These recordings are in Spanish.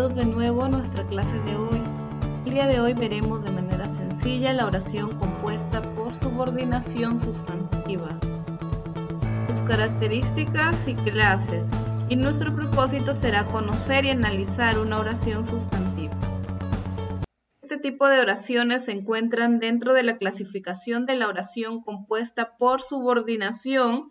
Bienvenidos de nuevo a nuestra clase de hoy. El día de hoy veremos de manera sencilla la oración compuesta por subordinación sustantiva, sus características y clases, y nuestro propósito será conocer y analizar una oración sustantiva. Este tipo de oraciones se encuentran dentro de la clasificación de la oración compuesta por subordinación,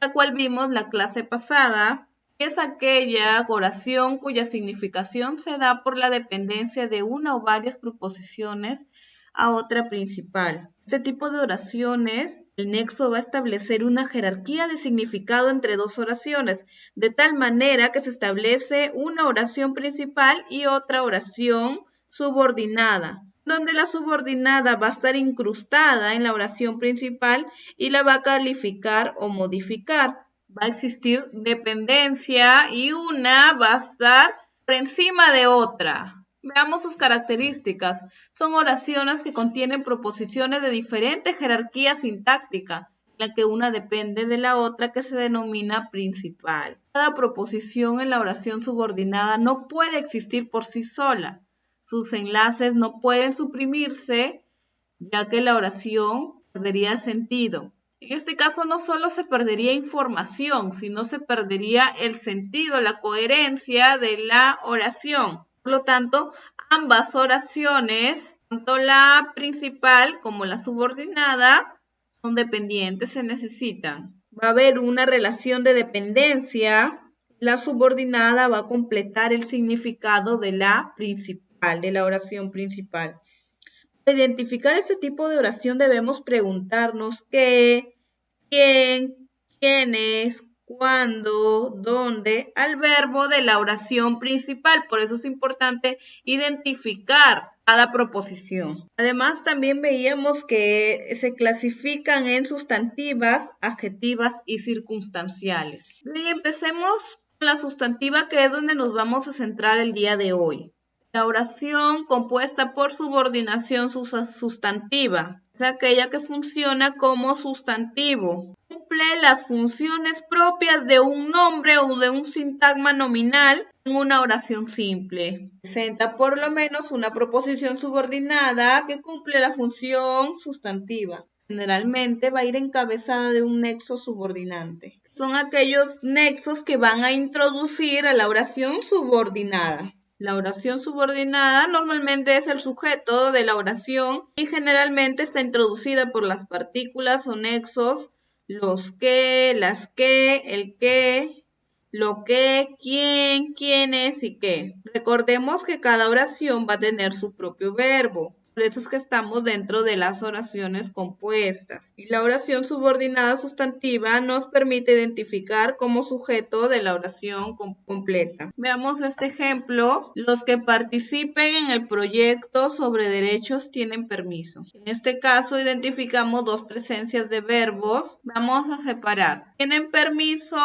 la cual vimos la clase pasada. Es aquella oración cuya significación se da por la dependencia de una o varias proposiciones a otra principal. Este tipo de oraciones, el nexo va a establecer una jerarquía de significado entre dos oraciones, de tal manera que se establece una oración principal y otra oración subordinada, donde la subordinada va a estar incrustada en la oración principal y la va a calificar o modificar. Va a existir dependencia y una va a estar por encima de otra. Veamos sus características. Son oraciones que contienen proposiciones de diferente jerarquía sintáctica, en la que una depende de la otra, que se denomina principal. Cada proposición en la oración subordinada no puede existir por sí sola. Sus enlaces no pueden suprimirse, ya que la oración perdería sentido. En este caso no solo se perdería información, sino se perdería el sentido, la coherencia de la oración. Por lo tanto, ambas oraciones, tanto la principal como la subordinada, son dependientes, se necesitan. Va a haber una relación de dependencia. La subordinada va a completar el significado de la principal, de la oración principal. Para identificar ese tipo de oración debemos preguntarnos qué, quién, quiénes, cuándo, dónde, al verbo de la oración principal. Por eso es importante identificar cada proposición. Además, también veíamos que se clasifican en sustantivas, adjetivas y circunstanciales. Y empecemos con la sustantiva, que es donde nos vamos a centrar el día de hoy. La oración compuesta por subordinación sustantiva es aquella que funciona como sustantivo. Cumple las funciones propias de un nombre o de un sintagma nominal en una oración simple. Presenta por lo menos una proposición subordinada que cumple la función sustantiva. Generalmente va a ir encabezada de un nexo subordinante. Son aquellos nexos que van a introducir a la oración subordinada. La oración subordinada normalmente es el sujeto de la oración y generalmente está introducida por las partículas o nexos, los que, las que, el que, lo que, quién, quiénes y qué. Recordemos que cada oración va a tener su propio verbo. Por eso es que estamos dentro de las oraciones compuestas. Y la oración subordinada sustantiva nos permite identificar como sujeto de la oración completa. Veamos este ejemplo. Los que participen en el proyecto sobre derechos tienen permiso. En este caso identificamos dos presencias de verbos. Vamos a separar. Tienen permiso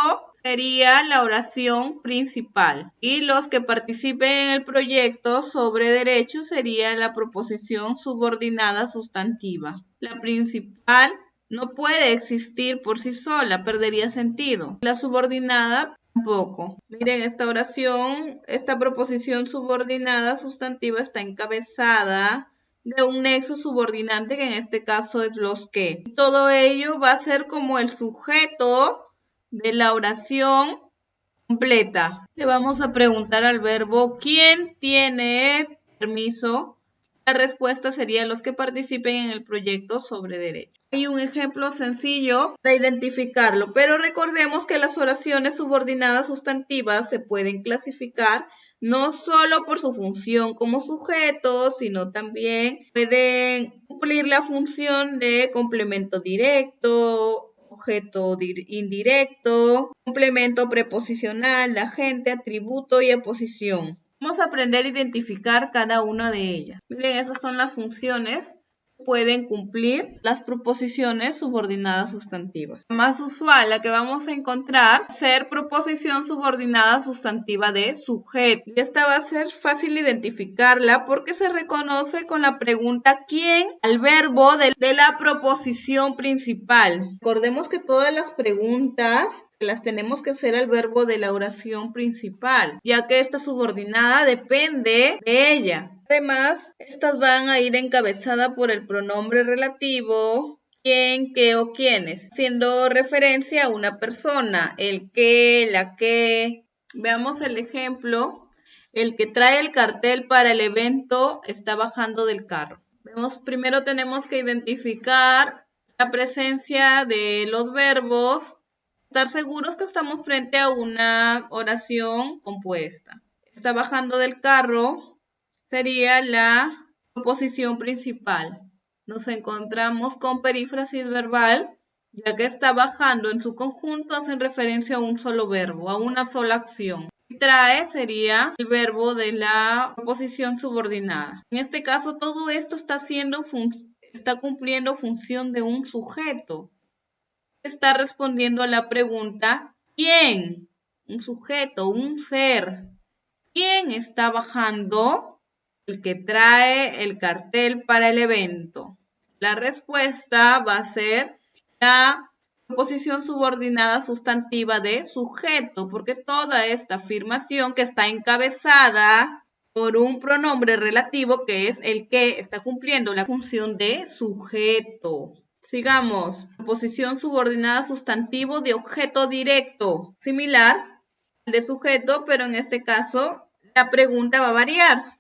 sería la oración principal y los que participen en el proyecto sobre derechos sería la proposición subordinada sustantiva. La principal no puede existir por sí sola, perdería sentido. La subordinada tampoco. Miren, esta oración, esta proposición subordinada sustantiva está encabezada de un nexo subordinante, que en este caso es los que. Todo ello va a ser como el sujeto de la oración completa. Le vamos a preguntar al verbo ¿quién tiene permiso? La respuesta sería los que participen en el proyecto sobre derecho. Hay un ejemplo sencillo para identificarlo, pero recordemos que las oraciones subordinadas sustantivas se pueden clasificar no solo por su función como sujeto, sino también pueden cumplir la función de complemento directo, objeto indirecto, complemento preposicional, agente, atributo y aposición. Vamos a aprender a identificar cada una de ellas. Miren, esas son las funciones que pueden cumplir las proposiciones subordinadas sustantivas. La más usual, la que vamos a encontrar, ser proposición subordinada sustantiva de sujeto. Y esta va a ser fácil identificarla porque se reconoce con la pregunta ¿quién? Al verbo de la proposición principal. Recordemos que todas las preguntas las tenemos que hacer al verbo de la oración principal, ya que esta subordinada depende de ella. Además, estas van a ir encabezadas por el pronombre relativo, quién, qué o quiénes, haciendo referencia a una persona, el qué, la qué. Veamos el ejemplo. El que trae el cartel para el evento está bajando del carro. Primero tenemos que identificar la presencia de los verbos, estar seguros que estamos frente a una oración compuesta. Está bajando del carro sería la proposición principal. Nos encontramos con perífrasis verbal, ya que está bajando en su conjunto, hacen referencia a un solo verbo, a una sola acción. Trae sería el verbo de la proposición subordinada. En este caso, todo esto está cumpliendo función de un sujeto. Está respondiendo a la pregunta ¿quién? Un sujeto, un ser. ¿Quién está bajando? El que trae el cartel para el evento. La respuesta va a ser la proposición subordinada sustantiva de sujeto, porque toda esta afirmación que está encabezada por un pronombre relativo que es el que está cumpliendo la función de sujeto. Sigamos. Proposición subordinada sustantivo de objeto directo. Similar al de sujeto, pero en este caso la pregunta va a variar.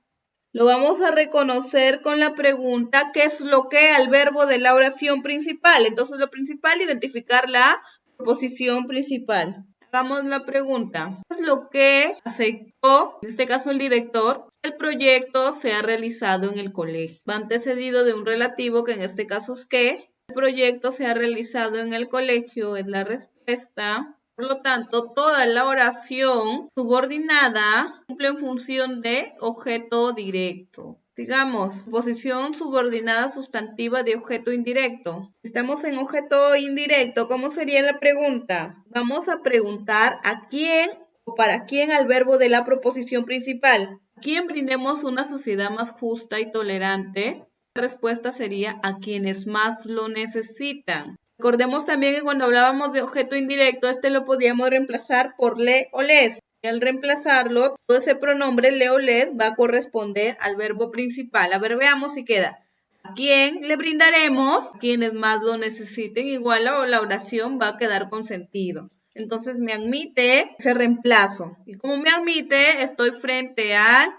Lo vamos a reconocer con la pregunta ¿qué es lo que al verbo de la oración principal? Entonces lo principal, identificar la proposición principal. Hagamos la pregunta. ¿Qué es lo que aceptó, en este caso el director, que el proyecto sea realizado en el colegio? Va antecedido de un relativo que en este caso es que el proyecto sea realizado en el colegio, es la respuesta. Por lo tanto, toda la oración subordinada cumple en función de objeto directo. Digamos, posición subordinada sustantiva de objeto indirecto. Estamos en objeto indirecto. ¿Cómo sería la pregunta? Vamos a preguntar a quién o para quién al verbo de la proposición principal. ¿A quién brindemos una sociedad más justa y tolerante? La respuesta sería a quienes más lo necesitan. Recordemos también que cuando hablábamos de objeto indirecto, lo podíamos reemplazar por le o les. Y al reemplazarlo, todo ese pronombre le o les va a corresponder al verbo principal. A ver, veamos si queda. ¿A quién le brindaremos? A quienes más lo necesiten. Igual la oración va a quedar con sentido. Entonces me admite ese reemplazo. Y como me admite, estoy frente a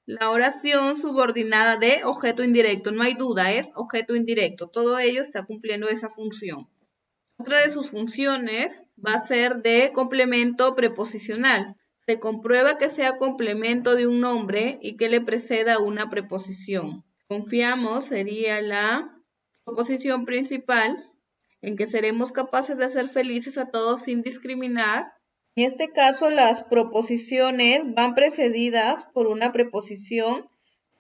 la oración subordinada de objeto indirecto. No hay duda, es objeto indirecto. Todo ello está cumpliendo esa función. Otra de sus funciones va a ser de complemento preposicional. Se comprueba que sea complemento de un nombre y que le preceda una preposición. Confiamos sería la proposición principal en que seremos capaces de hacer felices a todos sin discriminar. En este caso, las proposiciones van precedidas por una preposición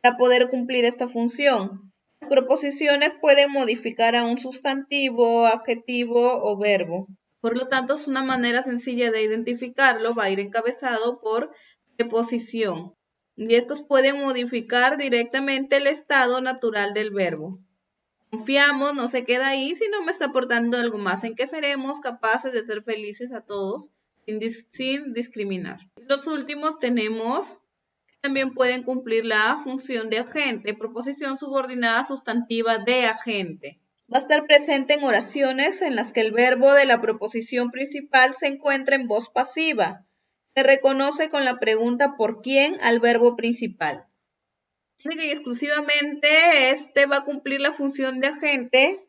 para poder cumplir esta función. Las preposiciones pueden modificar a un sustantivo, adjetivo o verbo. Por lo tanto, es una manera sencilla de identificarlo, va a ir encabezado por preposición. Y estos pueden modificar directamente el estado natural del verbo. Confiamos, no se queda ahí, sino me está aportando algo más, en que seremos capaces de ser felices a todos sin discriminar. Los últimos tenemos que también pueden cumplir la función de agente, proposición subordinada sustantiva de agente. Va a estar presente en oraciones en las que el verbo de la proposición principal se encuentra en voz pasiva. Se reconoce con la pregunta ¿por quién? Al verbo principal. Única y exclusivamente va a cumplir la función de agente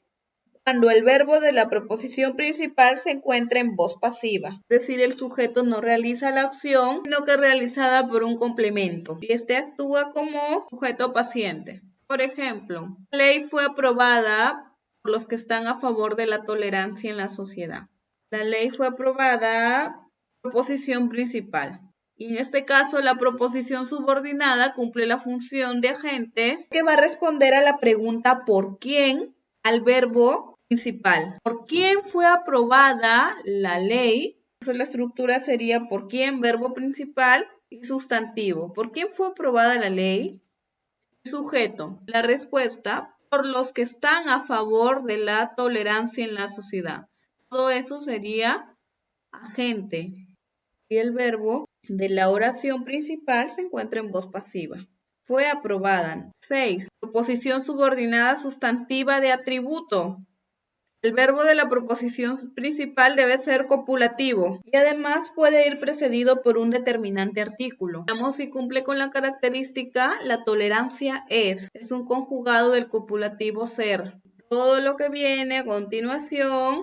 cuando el verbo de la proposición principal se encuentra en voz pasiva. Es decir, el sujeto no realiza la acción, sino que es realizada por un complemento. Y actúa como sujeto paciente. Por ejemplo, la ley fue aprobada por los que están a favor de la tolerancia en la sociedad. La ley fue aprobada por proposición principal. Y en este caso, la proposición subordinada cumple la función de agente que va a responder a la pregunta ¿por quién? Al verbo principal. ¿Por quién fue aprobada la ley? Entonces la estructura sería ¿por quién? Verbo principal y sustantivo. ¿Por quién fue aprobada la ley? Sujeto. La respuesta, por los que están a favor de la tolerancia en la sociedad. Todo eso sería agente y el verbo de la oración principal se encuentra en voz pasiva. Fue aprobada. 6. Proposición subordinada sustantiva de atributo. El verbo de la proposición principal debe ser copulativo y además puede ir precedido por un determinante artículo. Veamos si cumple con la característica. La tolerancia es un conjugado del copulativo ser. Todo lo que viene a continuación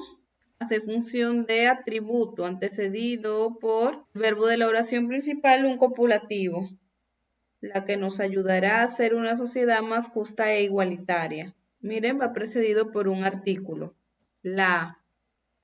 hace función de atributo antecedido por el verbo de la oración principal, un copulativo, la que nos ayudará a hacer una sociedad más justa e igualitaria. Miren, va precedido por un artículo, la.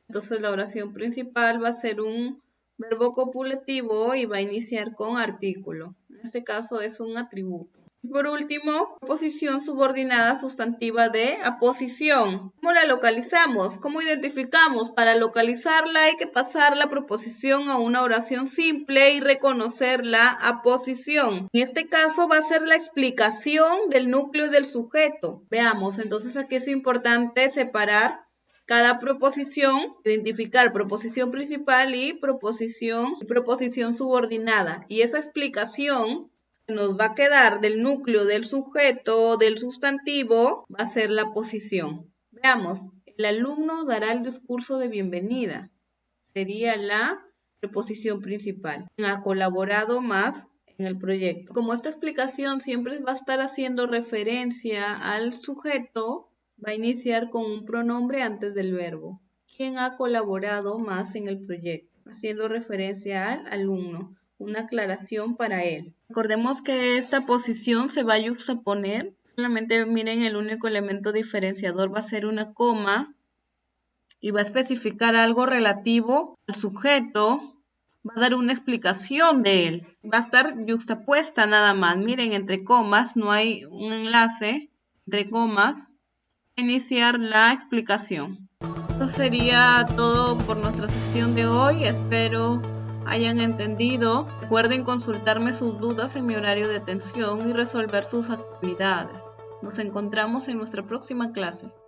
Entonces la oración principal va a ser un verbo copulativo y va a iniciar con artículo. En este caso es un atributo. Y por último, proposición subordinada sustantiva de aposición. ¿Cómo la localizamos? ¿Cómo identificamos? Para localizarla hay que pasar la proposición a una oración simple y reconocer la aposición. En este caso va a ser la explicación del núcleo y del sujeto. Veamos, entonces aquí es importante separar cada proposición, identificar proposición principal y proposición subordinada. Y esa explicación nos va a quedar del núcleo del sujeto, del sustantivo, va a ser la posición. Veamos, el alumno dará el discurso de bienvenida. Sería la preposición principal. Ha colaborado más en el proyecto. Como esta explicación siempre va a estar haciendo referencia al sujeto, va a iniciar con un pronombre antes del verbo. ¿Quién ha colaborado más en el proyecto? Haciendo referencia al alumno. Una aclaración para él. Recordemos que esta posición se va a yuxtaponer. Solamente miren, el único elemento diferenciador va a ser una coma y va a especificar algo relativo al sujeto. Va a dar una explicación de él. Va a estar yuxtapuesta nada más. Miren, entre comas no hay un enlace. Entre comas, iniciar la explicación. Eso sería todo por nuestra sesión de hoy. Espero hayan entendido. Recuerden consultarme sus dudas en mi horario de atención y resolver sus actividades. Nos encontramos en nuestra próxima clase.